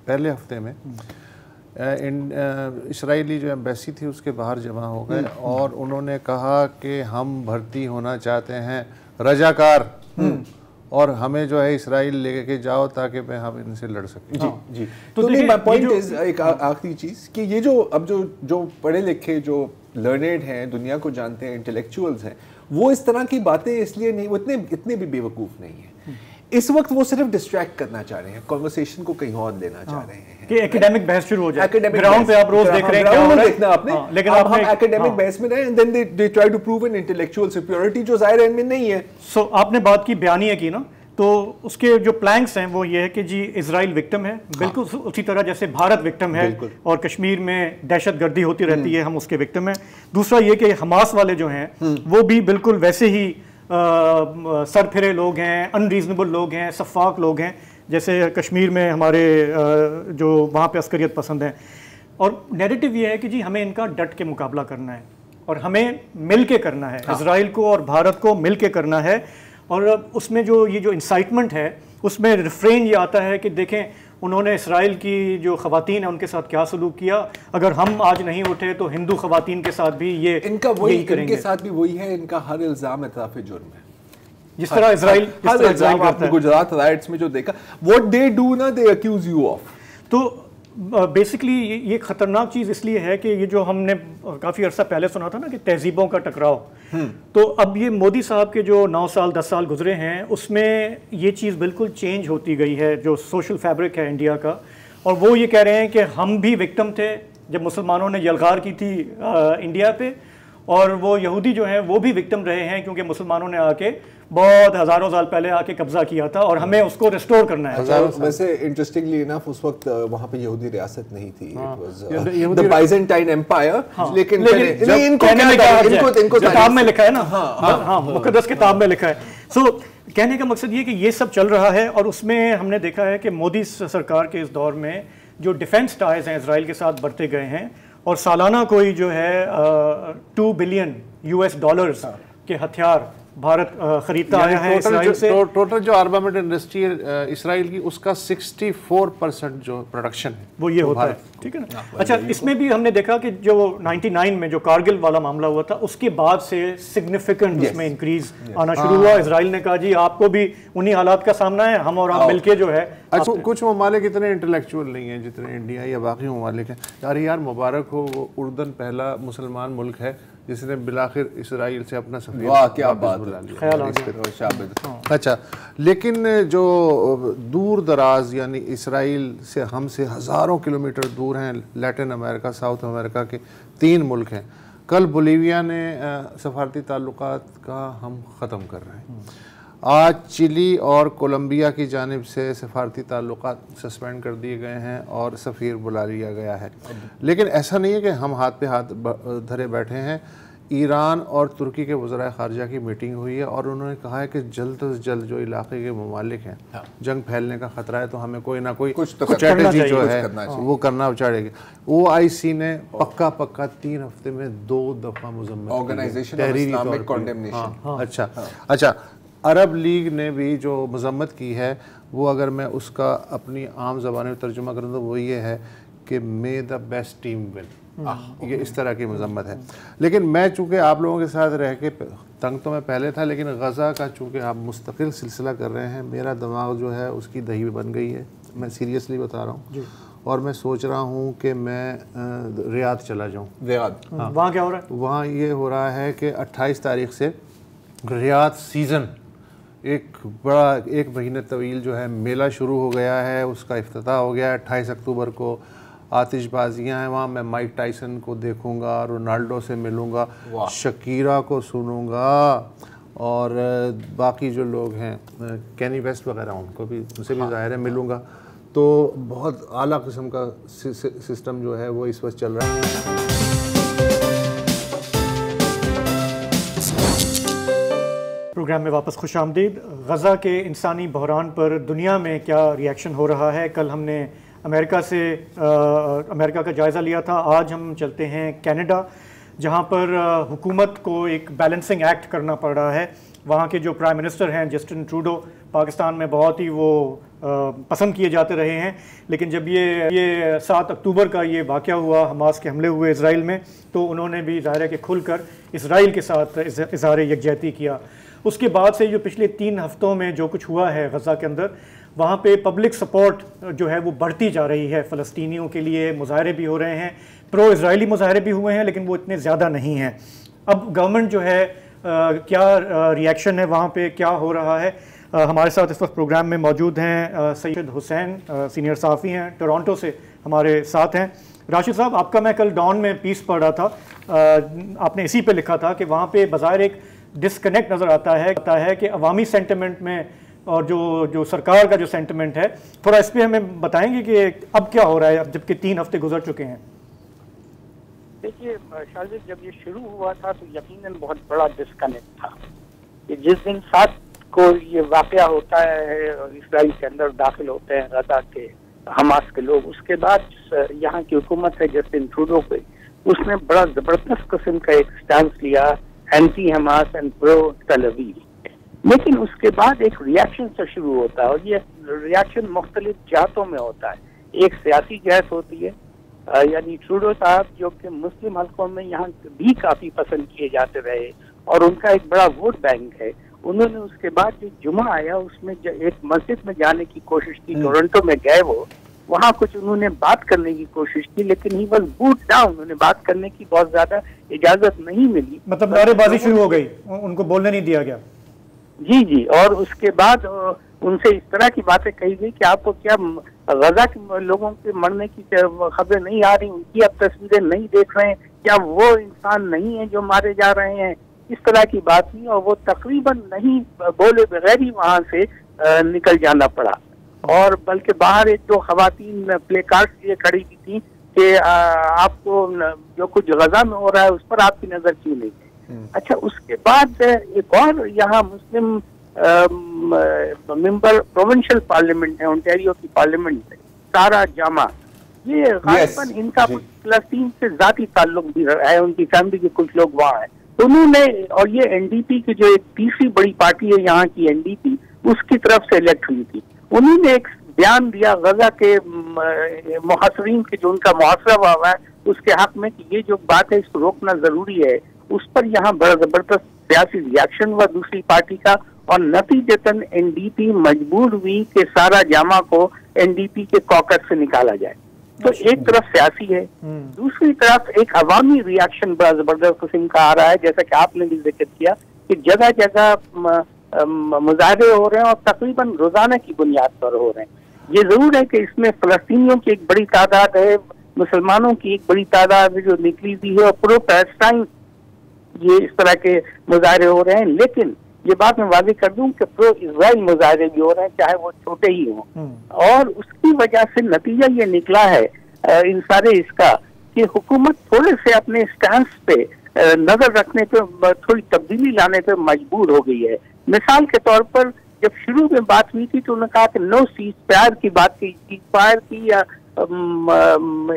पहले हफ्ते में इसराइली जो एम्बेसी थी उसके बाहर जमा हो गए और उन्होंने कहा कि हम भर्ती होना चाहते हैं रजाकार, और हमें जो है इसराइल लेके जाओ ताकि हम इनसे लड़ सकें। जी जी। तो माय पॉइंट इज, एक आखिरी चीज़, कि ये जो अब जो पढ़े लिखे, जो लर्नेड हैं, दुनिया को जानते हैं, इंटेलेक्चुअल्स हैं, वो इस तरह की बातें इसलिए नहीं, वो इतने भी बेवकूफ़ नहीं है। इस वक्त वो सिर्फ डिस्ट्रैक्ट करना चाह रहे हैं, कॉन्वर्सेशन को कहीं और लेना चाह रहे हैं कि एकेडमिक बहस शुरू हो जाए। ग्राउंड पे आप रोज देख रहे हैं, ग्राउंड में देखना आपने, लेकिन आप हम एकेडमिक बहस में रहे, and then they try to prove an intellectual superiority जो जाहिर है इनमें नहीं है। सो आपने बात की बयानिया की ना, तो उसके जो प्लैंक्स हैं वो ये है कि जी इजराइल विक्टिम है, बिल्कुल उसी तरह जैसे भारत विक्टिम है और कश्मीर में दहशतगर्दी होती रहती है, हम उसके विक्टिम हैं। दूसरा ये कि हमास वाले जो हैं वो भी बिल्कुल वैसे ही सरफिरे लोग हैं, अनरीजनेबल लोग हैं, सफाक लोग हैं, जैसे कश्मीर में हमारे जो वहाँ पे अस्करियत पसंद हैं। और नैरेटिव ये है कि जी हमें इनका डट के मुकाबला करना है और हमें मिल के करना है, इजराइल को और भारत को मिल के करना है। और उसमें जो ये जो इंसाइटमेंट है उसमें रिफ्रेन ये आता है कि देखें उन्होंने इसराइल की जो खवातीन है उनके साथ क्या सलूक किया, अगर हम आज नहीं उठे तो हिंदू खवातीन के साथ भी ये इनका वही करेंगे। इनके साथ भी वही है, इनका हर इल्जाम इतराफ़ जुर्म है, जिस तरह इजराइल आपने गुजरात राइट्स में जो देखा, व्हाट दे डू ना दे अक्यूज यू ऑफ। तो बेसिकली ये खतरनाक चीज़ इसलिए है कि ये जो हमने काफ़ी अर्सा पहले सुना था ना कि तहजीबों का टकराव, तो अब ये मोदी साहब के जो 9 साल 10 साल गुजरे हैं उसमें ये चीज़ बिल्कुल चेंज होती गई है, जो सोशल फैब्रिक है इंडिया का। और वो ये कह रहे हैं कि हम भी विक्टिम थे जब मुसलमानों ने यलगार की थी इंडिया पे, और वो यहूदी जो हैं वो भी विक्टिम रहे हैं, क्योंकि मुसलमानों ने आके बहुत हज़ारों साल पहले आके कब्जा किया था और हमें उसको रिस्टोर करना है। वैसे इंटरेस्टिंगली इनफ उस वक्त वहाँ पे यहूदी रियासत नहीं थी, it was the Byzantine Empire. लेकिन इनको किताब में लिखा है ना, हाँ मुकद्दस किताब में लिखा है। सो कहने का मकसद ये कि ये सब चल रहा है और उसमें हमने देखा है कि मोदी सरकार के इस दौर में जो डिफेंस टाइज हैं इजराइल के साथ बढ़ते गए हैं और सालाना कोई जो है 2 बिलियन US डॉलर्स के हथियार भारत खरीदता आया है इसराइल से। टोटल जो आर्मामेंट इंडस्ट्री है इसराइल की, उसका 64% जो प्रोडक्शन है वो ये होता है, ठीक है ना। अच्छा, इसमें भी हमने देखा कि जो 99 में जो कारगिल वाला मामला हुआ था उसके बाद से सिग्निफिकेंट उसमें इंक्रीज आना शुरू हुआ। इसराइल ने कहा जी आपको भी उन्हीं हालात का सामना है, हम और आप मिलके जो है। कुछ ममालिक इतने इंटेलेक्चुअल नहीं है जितने इंडिया या बाकी ममालिक हैं। यार मुबारक हो, वो उर्दन पहला मुसलमान मुल्क है जिसने बिलाखिर इसराइल से अपना सफीर बुला लिया। अच्छा, लेकिन जो दूर दराज यानी इसराइल से हमसे हज़ारों किलोमीटर दूर हैं, लैटिन अमेरिका, साउथ अमेरिका के 3 मुल्क हैं। कल बोलीविया ने सफारती ताल्लुकात का हम ख़त्म कर रहे हैं। आज चिली और कोलंबिया की जानिब से सफारती ताल्लुकात सस्पेंड कर दिए गए हैं और सफ़ीर बुला लिया गया है। लेकिन ऐसा नहीं है कि हम हाथ पे हाथ धरे बैठे हैं। ईरान और तुर्की के वज़राए ख़ारजा की मीटिंग हुई है और उन्होंने कहा है कि जल्द से जल्द जो इलाके के ममालिक हैं, जंग फैलने का ख़तरा है तो हमें कोई ना कोई स्ट्रैटेजी जो है वो करना चाहिए। OIC ने पक्का 3 हफ्ते में 2 दफ़ा मुज़म्मत अच्छा, अरब लीग ने भी जो मज़म्मत की है वो अगर मैं उसका अपनी आम ज़बान में तर्जुमा करूँ तो वो ये है कि मे द बेस्ट टीम विन। ये इस तरह की मज़म्मत है। लेकिन मैं चूँकि आप लोगों के साथ रह के तंग तो मैं पहले था, लेकिन गज़ा का चूँकि आप मुस्तकिल सिलसिला कर रहे हैं, मेरा दिमाग जो है उसकी दही बन गई है। मैं सीरियसली बता रहा हूँ और मैं सोच रहा हूँ कि मैं रियाद चला जाऊँ। रियाद, वहाँ क्या हो रहा है? वहाँ ये हो रहा है कि 28 तारीख से रियाद सीज़न, एक बड़ा 1 महीने तवील जो है मेला शुरू हो गया है, उसका इफ्तिताह हो गया है। 28 अक्टूबर को आतिशबाजियाँ हैं वहाँ। मैं माइक टाइसन को देखूँगा, रोनाल्डो से मिलूँगा, शकीरा को सुनूँगा और बाकी जो लोग हैं कैनी वेस्ट वगैरह उनको भी, उनसे भी ज़ाहिर है मिलूँगा। तो बहुत आला किस्म का सिस्टम जो है वो इस वक्त चल रहा है। प्रोग्राम में वापस खुशामदीद। गज़ा के इंसानी बहरान पर दुनिया में क्या रिएक्शन हो रहा है? कल हमने अमेरिका का जायज़ा लिया था। आज हम चलते हैं कनाडा, जहां पर हुकूमत को एक बैलेंसिंग एक्ट करना पड़ रहा है। वहां के जो प्राइम मिनिस्टर हैं जस्टिन ट्रूडो, पाकिस्तान में बहुत ही वो पसंद किए जाते रहे हैं, लेकिन जब ये 7 अक्टूबर का ये वाक़या हुआ, हमास के हमले हुए इसराइल में, तो उन्होंने भी ज़ाहिर है कि खुलकर इसराइल के साथ इज़हार यकजहती किया। उसके बाद से जो पिछले 3 हफ्तों में जो कुछ हुआ है गज़ा के अंदर, वहाँ पे पब्लिक सपोर्ट जो है वो बढ़ती जा रही है। फ़लस्तीनियों के लिए मुज़ाहरे भी हो रहे हैं, प्रो इज़राइली मुज़ाहरे भी हुए हैं, लेकिन वो इतने ज़्यादा नहीं हैं। अब गवर्नमेंट जो है क्या रिएक्शन है, वहाँ पे क्या हो रहा है? हमारे साथ इस वक्त प्रोग्राम में मौजूद हैं सैयद हुसैन, सीनियर सहाफ़ी हैं, टोरंटो से हमारे साथ हैं। राशिद साहब, आपका मैं कल डॉन में पीस पढ़ रहा था, आपने इसी पे लिखा था कि वहाँ पे बाज़ाहिर एक डिस्कनेक्ट नज़र आता है कि अवामी सेंटिमेंट में और जो सरकार का जो सेंटिमेंट है, थोड़ा इस पर हमें बताएंगे कि अब क्या हो रहा है, अब जबकि 3 हफ्ते गुजर चुके हैं। देखिए शाजिद, जब ये शुरू हुआ था तो यकीनन बहुत बड़ा डिस्कनेक्ट था कि जिस दिन 7 को ये वाकया होता है, इसराइल के अंदर दाखिल होते हैं गज़ा के हमास के लोग, उसके बाद यहाँ की हुकूमत है जस्टिन ट्रूडो पे, उसने बड़ा ज़बरदस्त किस्म का एक स्टैंड लिया anti Hamas and pro Tel Aviv. लेकिन उसके बाद एक रिएक्शन से शुरू होता है और ये रिएक्शन मुख्तलिफ जहतों में होता है। एक सियासी जहत होती है, यानी ट्रूडो साहब जो कि मुस्लिम हल्कों में यहाँ भी काफ़ी पसंद किए जाते रहे और उनका एक बड़ा वोट बैंक है। उन्होंने उसके बाद जो जुमा आया उसमें एक मस्जिद में जाने की कोशिश की, टोरंटो में गए वो, वहाँ कुछ उन्होंने बात करने की कोशिश की, लेकिन ही वाज बूट डाउन। उन्हें बात करने की बहुत ज्यादा इजाजत नहीं मिली, मतलब नारेबाजी शुरू हो गई, उनको बोलने नहीं दिया गया। जी, और उसके बाद उनसे इस तरह की बातें कही गई कि आपको क्या गजा के लोगों के मरने की खबरें नहीं आ रही, उनकी आप तस्वीरें नहीं देख रहे हैं, क्या वो इंसान नहीं है जो मारे जा रहे हैं? इस तरह की बात हुई और वो तकरीबन नहीं बोले बगैर ही वहां से निकल जाना पड़ा। और बल्कि बाहर एक दो खवातीन प्ले कार्ड लिए खड़ी की थी कि आपको जो कुछ गजा में हो रहा है उस पर आपकी नजर क्यों नहीं है। अच्छा, उसके बाद एक और यहाँ मुस्लिम मेंबर प्रोविंशियल पार्लियामेंट है, ओंटारियो की पार्लियामेंट है, सारा जामा, ये गालिबन इनका फिलिस्तीन से जाती ताल्लुक भी है, उनकी फैमिली के कुछ लोग वहाँ हैं। तो उन्होंने, और ये एनडीपी की जो एक तीसरी बड़ी पार्टी है यहाँ की एनडीपी, उसकी तरफ से इलेक्ट हुई थी। उन्होंने एक बयान दिया गजा के मुहासरीन के जो उनका मुहासरा हुआ है उसके हक में कि ये जो बात है इसको रोकना जरूरी है। उस पर यहाँ बड़ा जबरदस्त सियासी रिएक्शन हुआ दूसरी पार्टी का और नतीजतन एनडीपी मजबूर हुई कि सारा जामा को एनडीपी के कॉकस से निकाला जाए। तो एक तरफ सियासी है, दूसरी तरफ एक अवामी रिएक्शन बड़ा जबरदस्त किस्म का आ रहा है, जैसा कि आपने भी जिक्र किया कि जगह जगह मुजाहरे हो रहे हैं और तकरीबन रोजाना की बुनियाद पर हो रहे हैं। ये जरूर है कि इसमें फलस्तीनियों की एक बड़ी तादाद है, मुसलमानों की एक बड़ी तादाद है जो निकली हुई है और प्रो पैलेस्टाइन ये इस तरह के मुजाहरे हो रहे हैं। लेकिन ये बात मैं वाज़ेह कर दूं कि प्रो इजराइल मुजाहरे भी हो रहे हैं, चाहे वो छोटे ही हों, और उसकी वजह से नतीजा ये निकला है इन सारे इसका कि हुकूमत थोड़े से अपने स्टैंड पे नजर रखने पे, थोड़ी तब्दीली लाने पे मजबूर हो गई है। मिसाल के तौर पर जब शुरू में बात हुई थी तो उन्होंने कहा कि नो सीज फायर की बात की, सीज फायर की या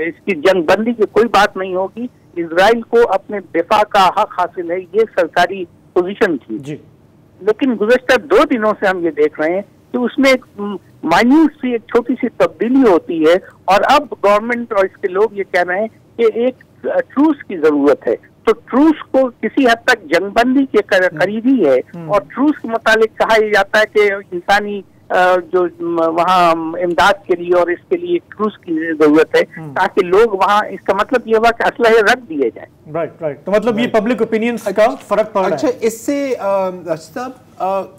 इसकी जंगबंदी की कोई बात नहीं होगी, इजराइल को अपने दिफा का हक हासिल है, ये सरकारी पोजीशन थी जी। लेकिन गुज़श्ता 2 दिनों से हम ये देख रहे हैं कि उसमें एक माइन्यूट सी एक छोटी सी तब्दीली होती है और अब गवर्नमेंट और इसके लोग ये कह रहे हैं कि एक ट्रूस की जरूरत है। तो ट्रूस को किसी हद तक जंगबंदी के करीब ही है और ट्रूस के मुतालिक कहा जाता है कि इंसानी जो वहाँ इमदाद के लिए और इसके लिए ट्रूस की जरूरत है ताकि लोग वहाँ, इसका मतलब ये हुआ कि असलहे रख दिए जाए। राइट। तो मतलब ये पब्लिक ओपिनियन का फर्क पड़ रहा है। अच्छा, इससे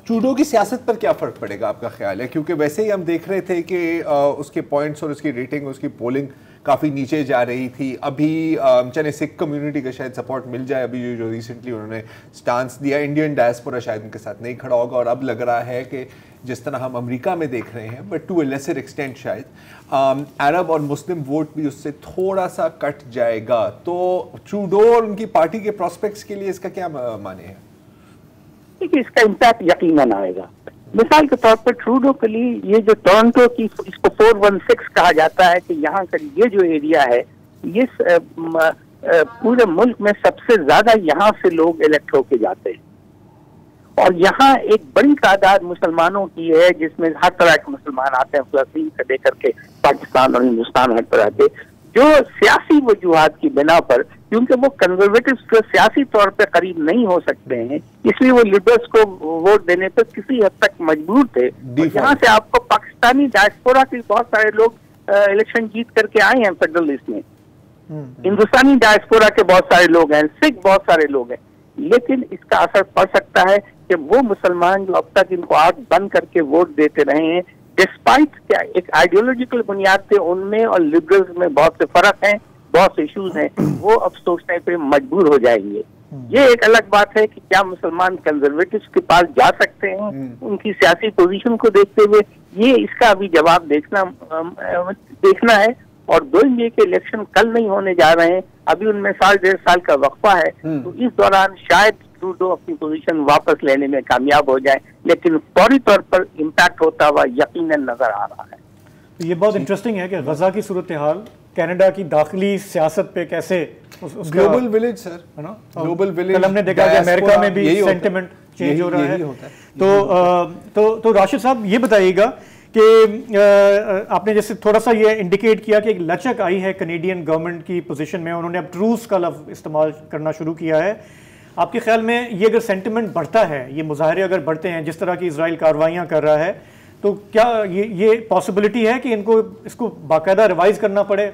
ट्रूडो की सियासत पर क्या फर्क पड़ेगा आपका ख्याल है? क्योंकि वैसे ही हम देख रहे थे कि उसके पॉइंट्स और उसकी रेटिंग, उसकी पोलिंग काफ़ी नीचे जा रही थी। अभी चले सिख कम्युनिटी का शायद सपोर्ट मिल जाए, अभी जो रिसेंटली उन्होंने स्टांस दिया, इंडियन डायस्पोरा शायद उनके साथ नहीं खड़ा होगा, और अब लग रहा है कि जिस तरह हम अमेरिका में देख रहे हैं, but to a lesser extent शायद अरब और मुस्लिम वोट भी उससे थोड़ा सा कट जाएगा। तो ट्रूडो और उनकी पार्टी के प्रोस्पेक्ट्स के लिए इसका क्या माने हैं? देखिए, इसका इम्पैक्ट यकीनन आएगा। मिसाल के तौर पर ट्रूडो के लिए ये जो टोरंटो की, इसको 416 कहा जाता है कि यहाँ का ये जो एरिया है, ये पूरे मुल्क में सबसे ज्यादा यहाँ से लोग इलेक्ट होके जाते हैं और यहाँ एक बड़ी तादाद मुसलमानों की है, जिसमें हर तरह के मुसलमान आते हैं, फलस्तीन से लेकर के पाकिस्तान और हिंदुस्तान हर तरह के, जो सियासी वजूहात की बिना पर, क्योंकि वो कंजर्वेटिव से सियासी तौर पे करीब नहीं हो सकते हैं, इसलिए वो लिबरल्स को वोट देने पर किसी हद तक मजबूर थे। यहाँ से आपको पाकिस्तानी डायस्पोरा के बहुत सारे लोग इलेक्शन जीत करके आए हैं फेडरल लिस्ट में, हिंदुस्तानी डायस्पोरा के बहुत सारे लोग हैं, सिख बहुत सारे लोग हैं, लेकिन इसका असर पड़ सकता है कि वो मुसलमान जो अब तक इनको आंख बंद करके वोट देते रहे हैं, डिस्पाइट क्या एक आइडियोलॉजिकल बुनियाद पे उनमें और लिबरल्स में बहुत से फर्क हैं, बहुत से इश्यूज हैं, वो अब सोचने पे मजबूर हो जाएंगे। ये एक अलग बात है कि क्या मुसलमान कंजर्वेटिव्स के पास जा सकते हैं उनकी सियासी पोजीशन को देखते हुए, ये इसका अभी जवाब देखना है। और 2 मई के इलेक्शन कल नहीं होने जा रहे हैं, अभी उनमें 1.5 साल का वक्फा है, तो इस दौरान शायद ट्रूडो अपनी पोजीशन वापस लेने में कामयाब हो जाए, लेकिन फौरी तौर पर इम्पैक्ट होता हुआ यकीनन नजर आ रहा है। तो ये बहुत इंटरेस्टिंग है कि गजा की सूरत हाल कनाडा की दाखिली सियासत पे कैसे ग्लोबल विलेज सर है ना, ग्लोबल विलेज कल हमने देखा कि अमेरिका में भी सेंटिमेंट चेंज हो रहा है। तो राशिद साहब ये बताइएगा कि आपने जैसे थोड़ा सा ये इंडिकेट किया कि एक लचक आई है कनेडियन गवर्नमेंट की पोजीशन में, उन्होंने अब ट्रूस का लफ्ज़ इस्तेमाल करना शुरू किया है। आपके ख्याल में ये अगर सेंटिमेंट बढ़ता है, ये मुजाहरे अगर बढ़ते हैं जिस तरह की इजराइल कार्रवाइयाँ कर रहा है, तो क्या ये पॉसिबिलिटी है कि इसको बाकायदा रिवाइज करना पड़े?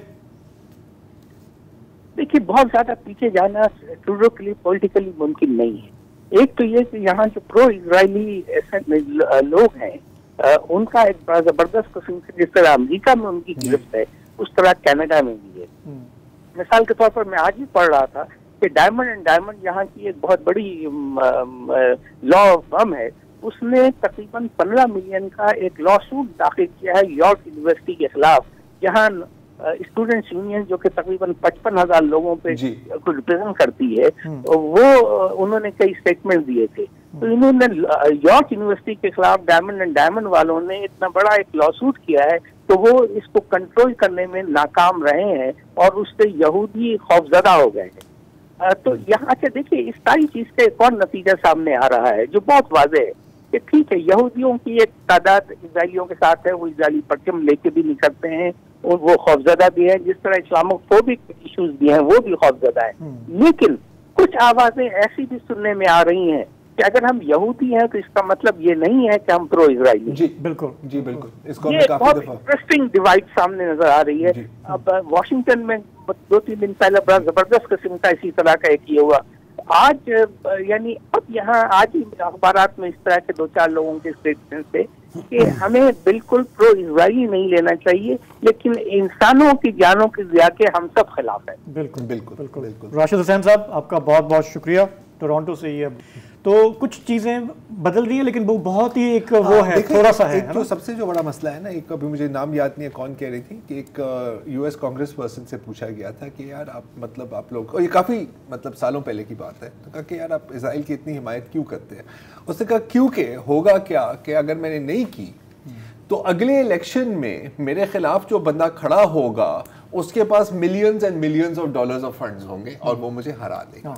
देखिए, बहुत ज्यादा पीछे जाना ट्रूडो के लिए पॉलिटिकली मुमकिन नहीं है। एक तो ये कि यहाँ जो प्रो इजरायली लोग हैं, उनका एक बड़ा जबरदस्त किस्म से, जिस तरह अमेरिका में उनकी गिरफ्त है उस तरह कनाडा में भी है। मिसाल के तौर पर मैं आज ही पढ़ रहा था कि डायमंड एंड डायमंड यहाँ की एक बहुत बड़ी लॉ फर्म है, उसने तकरीबन 15 मिलियन का एक लॉ सूट दाखिल किया है यॉर्क यूनिवर्सिटी के खिलाफ, जहाँ स्टूडेंट्स यूनियन जो कि तकरीबन 55,000 लोगों पे को रिप्रेजेंट करती है, वो उन्होंने कई स्टेटमेंट दिए थे। तो इन्होंने यॉर्क यूनिवर्सिटी के खिलाफ डायमंड एंड डायमंड वालों ने इतना बड़ा एक लॉ सूट किया है, तो वो इसको कंट्रोल करने में नाकाम रहे हैं और उससे यहूदी खौफजदा हो गए हैं। तो यहाँ से देखिए इस सारी चीज का एक और नतीजा सामने आ रहा है जो बहुत वाज़ेह है कि ठीक है, यहूदियों की एक तादाद इजराइलियों के साथ है, वो इजरायली परचम लेके भी निकलते हैं और वो खौफजदा भी है, जिस तरह इस्लामोफोबिक इश्यूज भी हैं वो भी खौफजदा है। लेकिन कुछ आवाजें ऐसी भी सुनने में आ रही हैं कि अगर हम यहूदी हैं तो इसका मतलब ये नहीं है कि हम प्रो इजरायली। जी बिल्कुल, जी बिल्कुल, इसको ये बहुत इंटरेस्टिंग डिवाइड सामने नजर आ रही है। अब वॉशिंगटन में 2-3 दिन पहले बड़ा जबरदस्त किस्म का इसी तरह का एक ये हुआ। आज यानी अब यहाँ आज ही अखबारात में इस तरह के 2-4 लोगों के स्टेटमेंट थे कि हमें बिल्कुल प्रो इजरायली नहीं लेना चाहिए, लेकिन इंसानों की जानों की जिया के हम सब खिलाफ है। बिल्कुल बिल्कुल बिल्कुल बिल्कुल। राशिद हुसैन साहब, आपका बहुत बहुत शुक्रिया। टोरंटो से ही तो कुछ चीज़ें बदल रही है, लेकिन वो बहुत ही एक वो है, थोड़ा सा है। जो सबसे जो बड़ा मसला है ना, एक अभी मुझे नाम याद नहीं है कौन कह रही थी कि एक यूएस कांग्रेस पर्सन से पूछा गया था कि यार आप मतलब आप लोग, और ये काफ़ी मतलब सालों पहले की बात है, तो कहा कि यार आप इजराइल की इतनी हिमायत क्यों करते हैं। उसने कहा क्योंकि होगा क्या कि अगर मैंने नहीं की तो अगले इलेक्शन में मेरे खिलाफ जो बंदा खड़ा होगा उसके पास millions and millions of dollars of funds होंगे और वो मुझे हरा देगा।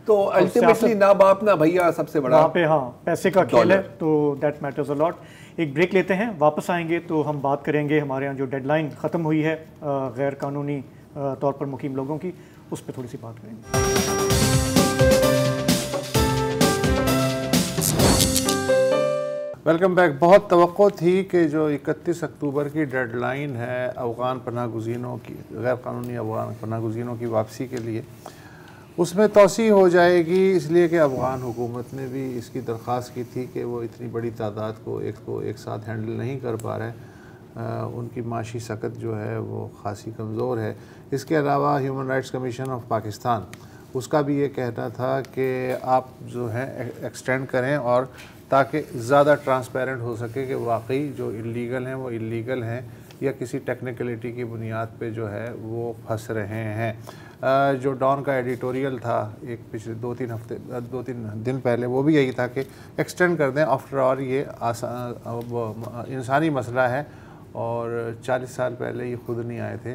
तो अल्टीमेटली ना बाप ना भैया सबसे बड़ा वहाँ पे पैसे का खेल है, तो दैट मैटर्स अ लॉट। एक ब्रेक लेते हैं, वापस आएंगे तो हम बात करेंगे हमारे यहाँ जो डेडलाइन ख़त्म हुई है गैर कानूनी तौर पर मुकीम लोगों की, उस पर थोड़ी सी बात करेंगे। Welcome back. बहुत तवक्को थी कि जो 31 अक्टूबर की डेडलाइन है अफ़गान पनाह गुज़ीनों की, गैर कानूनी अफ़गान पनाह गुज़ीनों की वापसी के लिए, उसमें तोसी हो जाएगी, इसलिए कि अफ़गान हुकूमत ने भी इसकी दरख्वास्त की थी कि वो इतनी बड़ी तादाद को एक साथ हैंडल नहीं कर पा रहे। उनकी माशी सकत जो है वो ख़ासी कमज़ोर है। इसके अलावा human rights commission of Pakistan, उसका भी ये कहना था कि आप जो है एक्सटेंड करें और ताकि ज़्यादा ट्रांसपेरेंट हो सके कि वाकई जो इल्लीगल हैं वो इल्लीगल हैं या किसी टेक्निकलिटी की बुनियाद पे जो है वो फंस रहे हैं। जो डॉन का एडिटोरियल था एक पिछले 2-3 दिन पहले, वो भी यही था कि एक्सटेंड कर दें, आफ्टर ऑल ये इंसानी मसला है और 40 साल पहले ये खुद नहीं आए थे,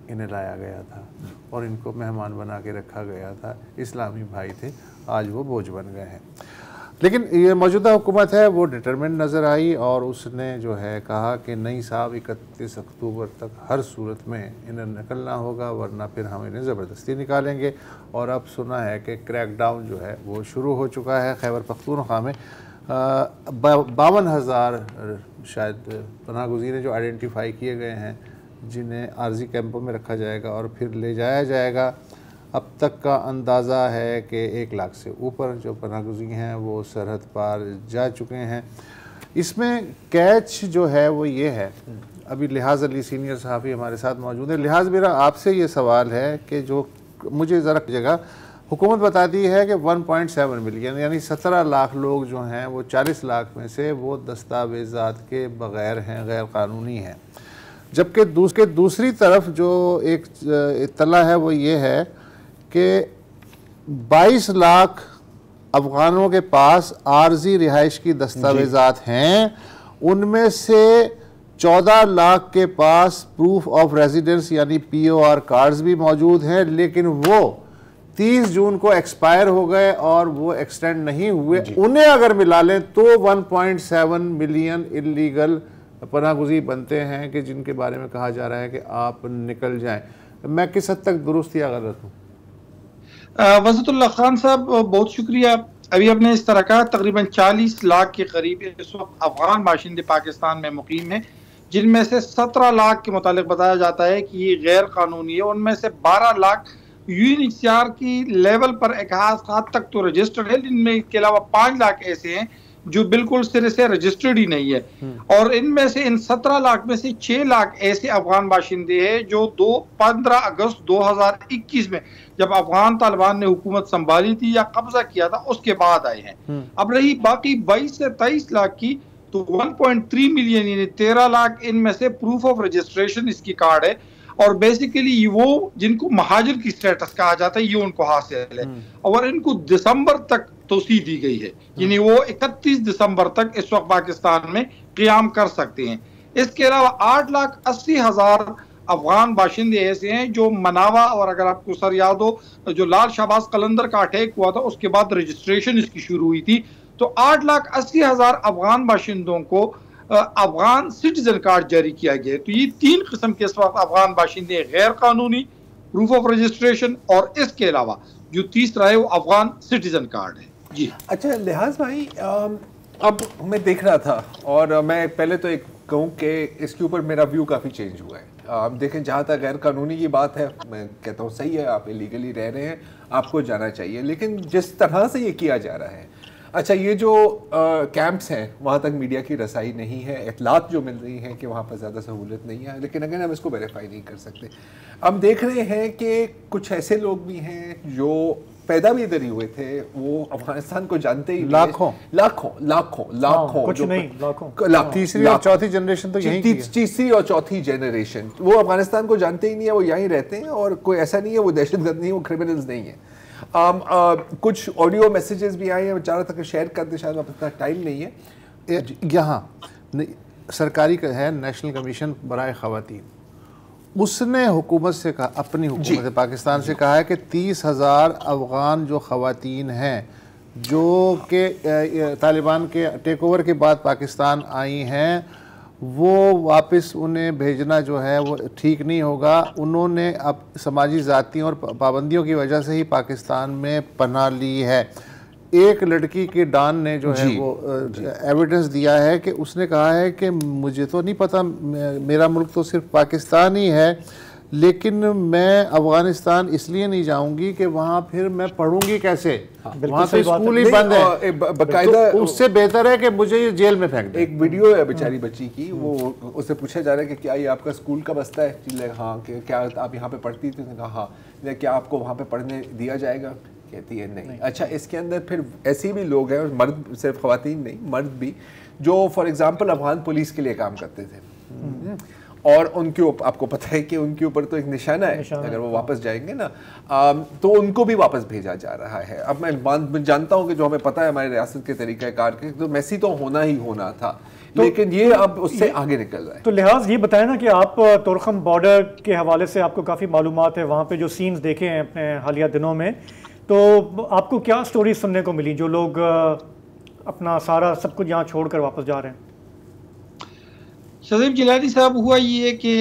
इन्हें लाया गया था और इनको मेहमान बना के रखा गया था। इस्लामी भाई थे, आज वो बोझ बन गए हैं। लेकिन ये मौजूदा हुकूमत है वो डिटरमिन नज़र आई और उसने जो है कहा कि नहीं साहब 31 अक्टूबर तक हर सूरत में इन्हें निकलना होगा, वरना फिर हम इन्हें ज़बरदस्ती निकालेंगे। और अब सुना है कि क्रैकडाउन जो है वो शुरू हो चुका है। खैबर पख्तूनख्वा में 52,000 शायद पनाह गुज़ीर जो आइडेंटिफाई किए गए हैं, जिन्हें आर्जी कैंपों में रखा जाएगा और फिर ले जाया जाएगा। अब तक का अंदाज़ा है कि 1 लाख से ऊपर जो पनाहगुज़ीर हैं वो सरहद पार जा चुके हैं। इसमें कैच जो है वो ये है, अभी लिहाज अली सीनियर सहाफ़ी हमारे साथ मौजूद है। लिहाज, मेरा आपसे ये सवाल है कि जो मुझे ज़रा जगह हुकूमत बताती है कि 1.7 मिलियन यानी 17 लाख लोग जो हैं वो 40 लाख में से वो दस्तावेज़ात के बग़ैर हैं, गैर कानूनी हैं। जबकि दूसरी तरफ जो एक इत्तला है वो ये है कि 22 लाख अफ़गानों के पास आर्जी रिहाइश की दस्तावेज़ात हैं, उनमें से 14 लाख के पास प्रूफ ऑफ रेजिडेंस यानी POR कार्ड्स भी मौजूद हैं, लेकिन वो 30 जून को एक्सपायर हो गए और वो एक्सटेंड नहीं हुए। उन्हें अगर मिला लें तो 1.7 मिलियन इलीगल पनाहगुज़ीर बनते हैं कि जिनके बारे में कहा जा रहा है कि आप निकल जाएं। मैं किस हद तक दुरुस्त या गलत हूँ? वज़ीरुल्लाह खान साहब, बहुत शुक्रिया। अभी आपने इस तरह का तकरीबन 40 लाख के करीब इस वक्त अफगान बाशिंदे पाकिस्तान में मुकीम हैं, जिनमें से 17 लाख के मुतालिक बताया जाता है कि ये गैर कानूनी है। उनमें से 12 लाख UNHCR की लेवल पर एक खास हद तक तो रजिस्टर्ड है, जिनमें इसके अलावा 5 लाख ऐसे हैं जो बिल्कुल सिरे से रजिस्टर्ड ही नहीं है। और इनमें से इन 17 लाख में से 6 लाख ऐसे अफगान बाशिंदे हैं जो 15 अगस्त 2021 में जब अफगान तालिबान ने हुकूमत संभाली थी या कब्जा किया था उसके बाद आए हैं। अब रही बाकी 22 से 23 लाख की, तो 1.3 मिलियन यानी 13 लाख इनमें से प्रूफ ऑफ रजिस्ट्रेशन इसकी कार्ड है, और बेसिकली वो जिनको महाजिर की स्टेटस कहा जाता है ये उनको हासिल है। और इनको दिसंबर तक तोसी दी गई है, यानी वो 31 दिसंबर तक इस वक्त पाकिस्तान में क़याम कर सकते हैं। इसके अलावा 8,80,000 अफगान बाशिंदे ऐसे हैं जो मनावा, और अगर आपको सर याद हो जो लाल शाहबाज कलंदर का अटैक हुआ था उसके बाद रजिस्ट्रेशन इसकी शुरू हुई थी, तो 8,80,000 अफगान बाशिंदों को अफगान सिटीजन कार्ड जारी किया गया है। तो ये 3 किस्म के इस वक्त अफगान बाशिंदे, गैर कानूनी, प्रूफ ऑफ रजिस्ट्रेशन, और इसके अलावा जो तीसरा है वो अफगान सिटीजन कार्ड है। जी अच्छा लिहाज भाई, अब मैं देख रहा था और मैं पहले तो एक कहूँ कि इसके ऊपर मेरा व्यू काफ़ी चेंज हुआ है। आप देखें, जहाँ तक गैर कानूनी की बात है, मैं कहता हूँ सही है, आप इलीगली रह रहे हैं, आपको जाना चाहिए, लेकिन जिस तरह से ये किया जा रहा है, अच्छा ये जो कैंप्स हैं वहाँ तक मीडिया की रसाई नहीं है, इतलात जो मिल रही हैं कि वहाँ पर ज़्यादा सहूलत नहीं है, लेकिन अगर हम इसको वेरीफाई नहीं कर सकते। हम देख रहे हैं कि कुछ ऐसे लोग भी हैं जो पैदा भी इधर ही हुए थे, वो अफगानिस्तान को जानते ही लाखों कुछ नहीं, लाखों तीसरी और चौथी जनरेशन तो यही की है। तीसरी और चौथी जनरेशन वो अफगानिस्तान को जानते ही नहीं है, वो यहीं रहते हैं, और कोई ऐसा नहीं है वो दहशतगर्द नहीं है, वो क्रिमिनल्स नहीं है। कुछ ऑडियो मैसेजेस भी आए हैं, बेचारा तक शेयर करते, शायद अपना टाइम नहीं है। यहाँ सरकारी का है नेशनल कमीशन बराए ख़वातीन, उसने हुकूमत से कहा, अपनी हुकूमत पाकिस्तान से कहा है कि 30,000 अफ़गान जो ख़वातीन हैं जो कि तालिबान के टेक ओवर के बाद पाकिस्तान आई हैं, वो वापस उन्हें भेजना जो है वो ठीक नहीं होगा। उन्होंने अब समाजी ज़ातियों और पाबंदियों की वजह से ही पाकिस्तान में पनाह ली है। एक लड़की के डॉन ने जो है वो एविडेंस दिया है कि उसने कहा है कि मुझे तो नहीं पता, मेरा मुल्क तो सिर्फ पाकिस्तान ही है, लेकिन मैं अफगानिस्तान इसलिए नहीं जाऊंगी कि वहाँ फिर मैं पढ़ूंगी कैसे, वहाँ तो स्कूल ही बंद है, बाकायदा तो उससे बेहतर है कि मुझे ये जेल में फेंक दे। एक वीडियो है बेचारी बच्ची की, वो उससे पूछा जा रहा है कि क्या ये आपका स्कूल का बस्ता है? हाँ। क्या आप यहाँ पे पढ़ती थी? कहा हाँ। क्या आपको वहाँ पे पढ़ने दिया जाएगा? कहती है नहीं। अच्छा, इसके अंदर फिर ऐसे भी लोग हैं, मर्द, सिर्फ ख़वातीन नहीं, मर्द भी, जो फॉर एग्जांपल अफगान पुलिस के लिए काम करते थे, और उनके ऊपर आपको पता है कि उनके ऊपर तो एक निशाना है, अगर वो वापस जाएंगे ना तो उनको भी वापस भेजा जा रहा है। अब मैं जानता हूँ कि जो हमें पता है हमारे रियासत के तरीक़ाकार के, तो मैसी तो होना ही होना था, तो लेकिन ये अब उससे आगे निकल रहा है। तो लिहाज ये बताया ना कि आप तोरखम बॉर्डर के हवाले से आपको काफ़ी मालूमात है, वहाँ पे जो सीन्स देखे हैं अपने हालिया दिनों में, तो आपको क्या स्टोरी सुनने को मिली जो लोग अपना सारा सब कुछ यहाँ छोड़कर वापस जा रहे हैं? शजीब जिलानी साहब, हुआ ये कि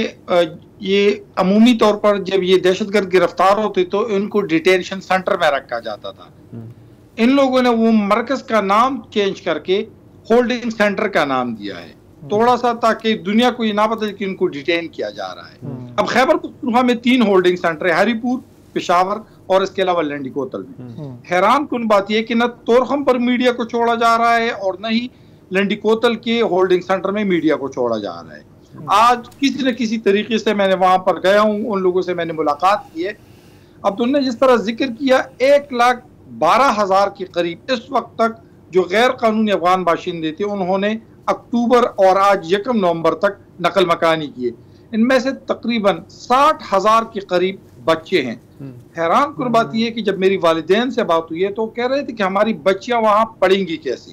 ये अमूमी तौर पर जब ये दहशतगर्द गिरफ्तार होते तो इनको डिटेंशन सेंटर में रखा जाता था। इन लोगों ने वो मरकज का नाम चेंज करके होल्डिंग सेंटर का नाम दिया है, थोड़ा सा ताकि दुनिया को ये ना पता कि इनको डिटेन किया जा रहा है। अब खैबर पख्तूनख्वा में 3 होल्डिंग सेंटर है, हरीपुर, पेशावर और इसके अलावा लंडी कोतल में। हैरान कुन बात यह कि न तोरखम पर मीडिया को छोड़ा जा रहा है और न ही लंडी कोतल के होल्डिंग सेंटर में मीडिया को छोड़ा जा रहा है। आज किसी न किसी तरीके से मैंने वहां पर गया हूं, उन लोगों से मैंने मुलाकात की है। अब तुमने जिस तरह जिक्र किया, 1,12,000 के करीब इस वक्त तक जो गैर कानूनी अफगान बाशिंदे थे, उन्होंने अक्टूबर और आज 1 नवंबर तक नकल मकानी किए। इनमें से तकरीबन 60,000 के करीब बच्चे हैं। हैरान कुन बात यह है कि जब मेरी वालिदैन से बात हुई है तो कह रहे थे कि हमारी बच्चियां वहां पढ़ेंगी कैसे।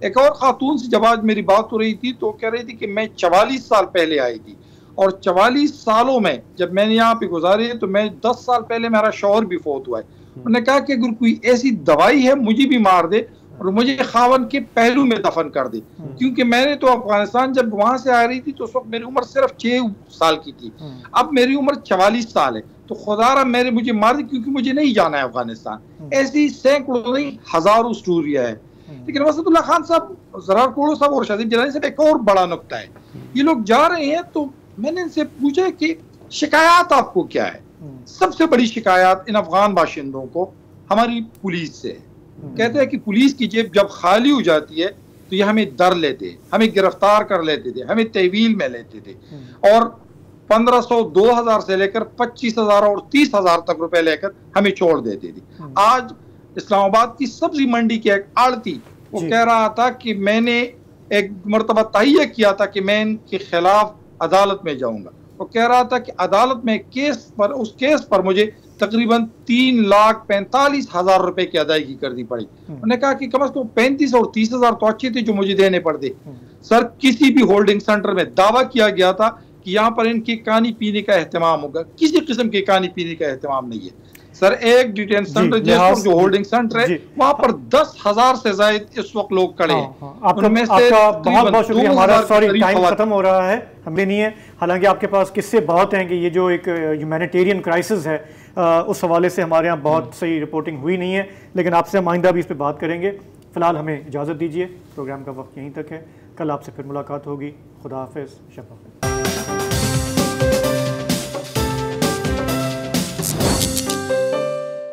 एक और खातून से जब आज मेरी बात हो रही थी तो कह रही थी कि मैं 44 साल पहले आई थी, और 44 सालों में जब मैंने यहाँ पे गुजारी है तो मैं 10 साल पहले मेरा शौहर भी फौत हुआ है। उन्होंने कहा कि अगर कोई ऐसी दवाई है मुझे भी मार दे और मुझे खावन के पहलू में दफन कर दे, क्योंकि मैंने तो अफगानिस्तान जब वहां से आ रही थी तो उस वक्त मेरी उम्र सिर्फ 6 साल की थी, अब मेरी उम्र 44 साल है, तो खुदारा मेरे मुझे मार दे क्योंकि मुझे नहीं जाना है अफगानिस्तान। ऐसी सैकड़ों नहीं हजारों स्टोरियां है। लेकिन वसतुल्ला खान साहब, ज़रार कोड़ो साहब और शाजिब जिलानी साहब, एक और बड़ा नुक्ता है, ये लोग जा रहे हैं तो मैंने इनसे पूछा कि शिकायत आपको क्या है? सबसे बड़ी शिकायत इन अफगान बाशिंदों को हमारी पुलिस से है। कहते हैं कि पुलिस की जेब जब खाली हो जाती है तो ये हमें डर लेते, हमें गिरफ्तार कर लेते थे, हमें तहवील में लेते थे और 1500, 2000 से लेकर 25,000 और 30,000 तक रुपए लेकर हमें छोड़ देते थे। आज इस्लामाबाद की सब्जी मंडी के एक आड़ती वो कह रहा था कि मैंने एक मरतबा तहिया किया था कि मैं इनके खिलाफ अदालत में जाऊंगा। वो कह रहा था कि अदालत में उस केस पर मुझे तकरीबन 3,45,000 रुपए की अदायगी करनी पड़ी। उन्होंने कहा कि कम से कम 35 और 30,000 तो अच्छे थे जो मुझे देने पड़ते। सर, किसी भी होल्डिंग सेंटर में दावा किया गया था कि यहाँ पर इनकी कहानी पीने का एहतमाम होगा, किसी किस्म की कहानी पीने का एहतमाम नहीं है। सर, एक डिटेंशन सेंटर जो होल्डिंग सेंटर है वहाँ पर 10,000 से ज्यादा इस वक्त लोग खड़े हैं। उनमें से बहुत बहुत शुक्रिया। हमारा सॉरी टाइम खत्म हो रहा है, हमें नहीं है। हालांकि आपके पास किस्से बहुत हैं कि ये जो एक ह्यूमैनिटेरियन क्राइसिस है उस हवाले से हमारे यहाँ बहुत सही रिपोर्टिंग हुई नहीं है, लेकिन आपसे हम आइंदा भी इस पर बात करेंगे। फिलहाल हमें इजाज़त दीजिए, प्रोग्राम का वक्त यहीं तक है। कल आपसे फिर मुलाकात होगी। खुदा हाफिज़, शब बख़ैर।